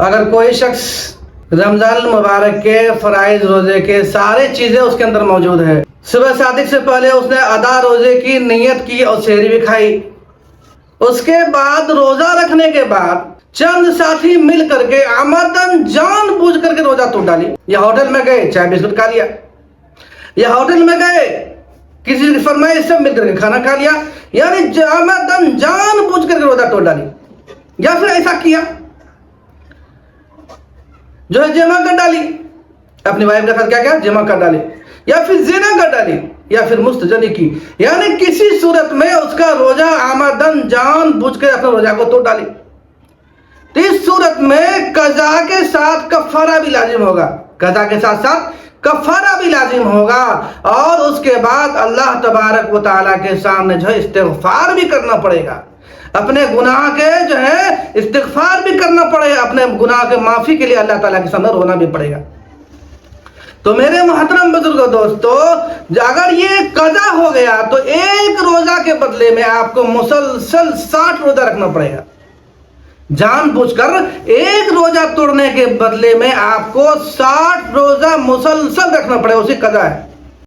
اگر کوئی شخص رمضان المبارک کے فرائض روزے کے سارے چیزیں اس کے اندر موجود ہے، صبح صادق سے پہلے اس نے ادا روزے کی نیت کی اور سحری بھی کھائی، اس کے بعد روزہ رکھنے کے بعد چند ساتھی مل کر کے عمدن جان بوجھ کر کے روزہ توڑ ڈالی، یا ہوٹل میں گئے چائے بسکٹ کھا لیا، یا ہوٹل میں گئے کسی کی فرمائش سے مل کر کے کھانا کھا لیا، یعنی عمدن جان بوجھ کر کے روزہ توڑ ڈالی، یا پھر ایسا کیا جو ہے جمع کر ڈالی، اپنی وائف کے ساتھ کیا جمع کر ڈالی، یا پھر زنا کر ڈالی، یا پھر مستجنی کی، یعنی کسی صورت میں اس کا روزہ عمدن جان بوجھ کے اپنے روزہ کو توڑ ڈالی، تو اس صورت میں قضا کے ساتھ کفارہ بھی لازم ہوگا، قضا کے ساتھ ساتھ کفارہ بھی لازم ہوگا، اور اس کے بعد اللہ تبارک و تعالیٰ کے سامنے جو ہے استغفار بھی کرنا پڑے گا، اپنے گناہ کے جو ہے استغفار بھی کرنا پڑے گا، اپنے گناہ کے معافی کے لیے اللہ تعالیٰ کے سامنے رونا بھی پڑے گا۔ تو میرے محترم بزرگوں دوستو، اگر یہ قضا ہو گیا تو ایک روزہ کے بدلے میں آپ کو مسلسل 60 روزہ رکھنا پڑے گا، جان بوجھ کر ایک روزہ توڑنے کے بدلے میں آپ کو 60 روزہ مسلسل رکھنا پڑے گا، اسی قضا ہے۔